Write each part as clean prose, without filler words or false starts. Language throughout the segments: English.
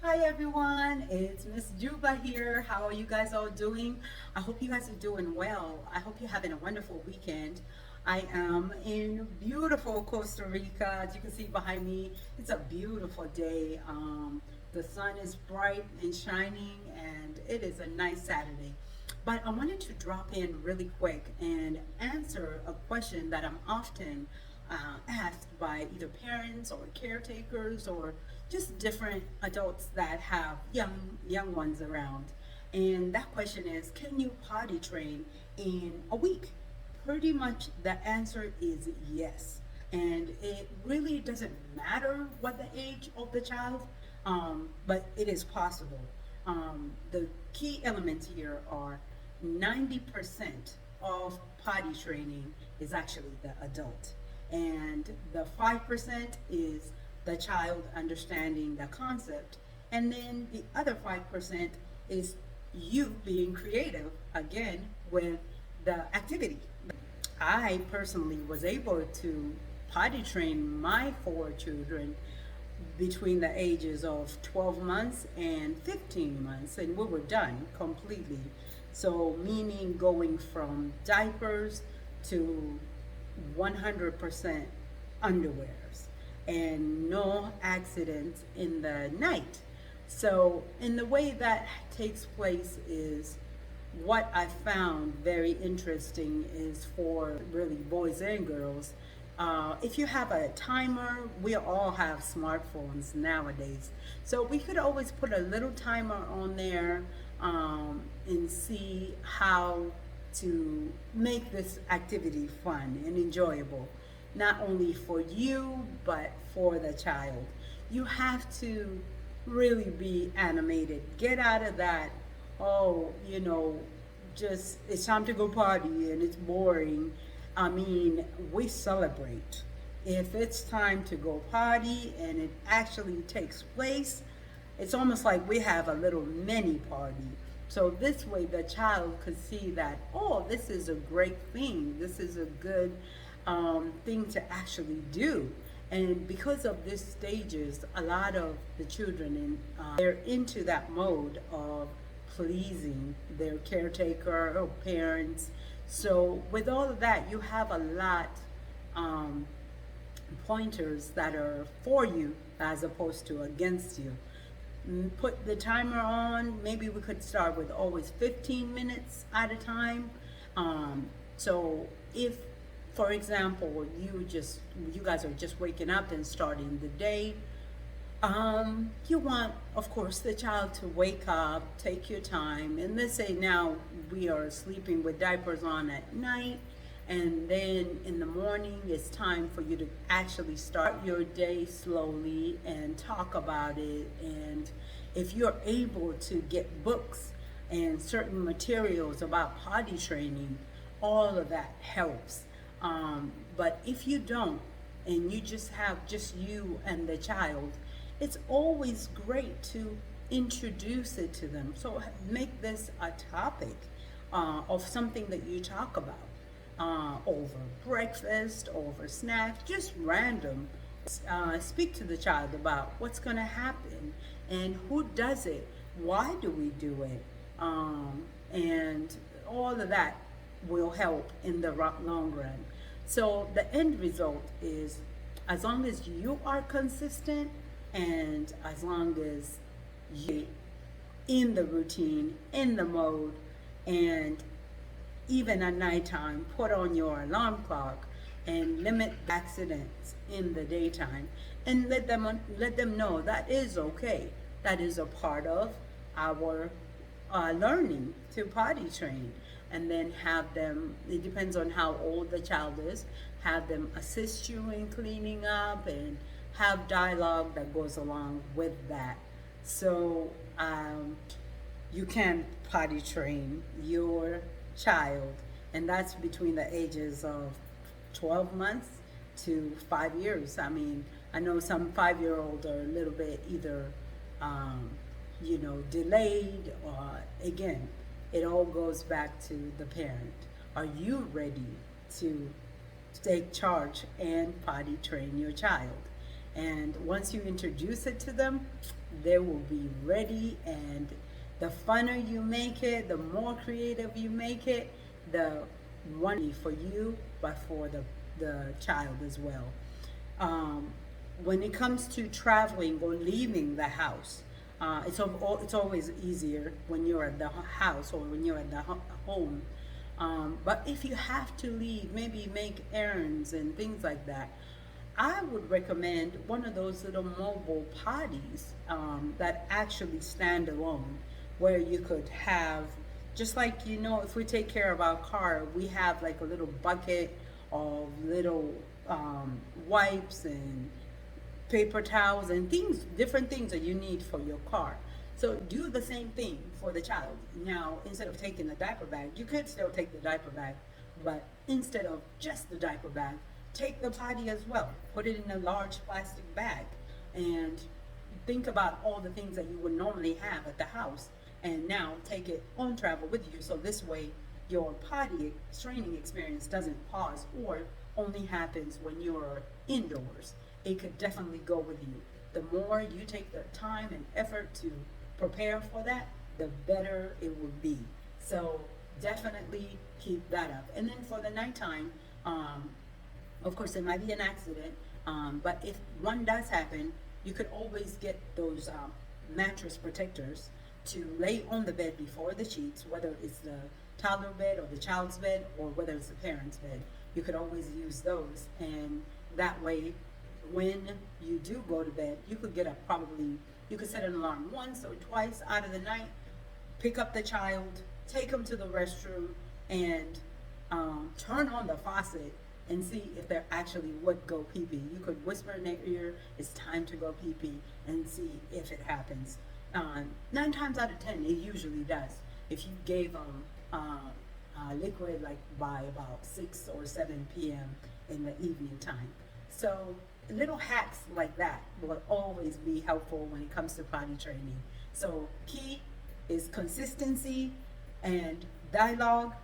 Hi everyone, it's Miss Juba here. How are you guys all doing? I hope you guys are doing well. I hope you're having a wonderful weekend. I am in beautiful Costa Rica. As you can see behind me, it's a beautiful day. The sun is bright and shining, and it is a nice Saturday. But I wanted to drop in really quick and answer a question that I'm often asked by either parents or caretakers or just different adults that have young ones around. And that question is, can you potty train in a week? Pretty much the answer is yes. And it really doesn't matter what the age of the child, but it is possible. The key elements here are 90% of potty training is actually the adult, and the 5% is the child understanding the concept, and then the other 5% is you being creative again with the activity. I personally was able to potty train my four children between the ages of 12 months and 15 months, and we were done completely. So, meaning going from diapers to 100% underwears and no accidents in the night. So, in the way that takes place is what I found very interesting is for really boys and girls. If you have a timer, we all have smartphones nowadays. So we could always put a little timer on there and see how to make this activity fun and enjoyable, not only for you, but for the child. You have to really be animated. Get out of that, oh, just it's time to go party and it's boring. I mean, we celebrate. If it's time to go party and it actually takes place, it's almost like we have a little mini party. So this way the child could see that, oh, this is a great thing. This is a good thing to actually do. And because of these stages, a lot of the children, they're into that mode of pleasing their caretaker or parents. So with all of that, you have a lot pointers that are for you as opposed to against you. Put the timer on. Maybe we could start with always 15 minutes at a time. So if, for example, you guys are just waking up and starting the day, you want, of course, the child to wake up, take your time, and let's say now we are sleeping with diapers on at night, and then in the morning it's time for you to actually start your day slowly and talk about it. And if you're able to get books and certain materials about potty training, all of that helps. But if you don't, and you just have just you and the child, it's always great to introduce it to them. So make this a topic of something that you talk about over breakfast, over snacks, just random. Speak to the child about what's going to happen and who does it, why do we do it, and all of that will help in the long run. So the end result is, as long as you are consistent and as long as you in the routine, in the mode, and even at nighttime, put on your alarm clock and limit accidents in the daytime, and let them know that is okay. That is a part of our learning to potty train. And then have them, it depends on how old the child is, have them assist you in cleaning up and have dialogue that goes along with that. So you can potty train your child, and that's between the ages of 12 months to 5 years. I mean, I know some 5-year-olds are a little bit either, delayed, or again, it all goes back to the parent. Are you ready to take charge and potty train your child? And once you introduce it to them, they will be ready. And the funner you make it, the more creative you make it, the one for you, but for the child as well. Um, when it comes to traveling or leaving the house, it's always easier when you're at the house or when you're at the home. But if you have to leave, maybe make errands and things like that, I would recommend one of those little mobile potties that actually stand alone, where you could have, just like, if we take care of our car, we have like a little bucket of little wipes and paper towels and things, different things that you need for your car. So do the same thing for the child. Now, instead of taking the diaper bag, you could still take the diaper bag, but instead of just the diaper bag, take the potty as well. Put it in a large plastic bag and think about all the things that you would normally have at the house, and now take it on travel with you. So this way, your potty training experience doesn't pause or only happens when you're indoors. It could definitely go with you. The more you take the time and effort to prepare for that, the better it will be. So definitely keep that up. And then for the nighttime, of course, there might be an accident, but if one does happen, you could always get those mattress protectors to lay on the bed before the sheets, whether it's the toddler bed or the child's bed or whether it's the parent's bed. You could always use those, and that way, when you do go to bed, you could get up probably, you could set an alarm once or twice out of the night, pick up the child, take them to the restroom, and turn on the faucet and see if they actually would go pee pee. You could whisper in their ear, "It's time to go pee pee," and see if it happens. 9 times out of 10, it usually does. If you gave them liquid like by about 6 or 7 p.m. in the evening time. So little hacks like that will always be helpful when it comes to potty training. So key is consistency and dialogue.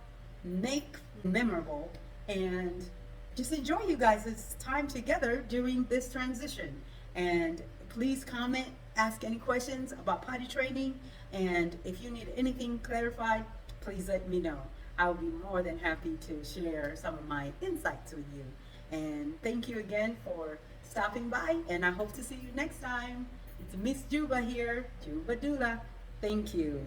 Make memorable and just enjoy you guys' time together during this transition. And please comment, ask any questions about potty training, and if you need anything clarified, please let me know. I'll be more than happy to share some of my insights with you. And thank you again for stopping by, and I hope to see you next time. It's Miss Juba here, Juba Dula. Thank you.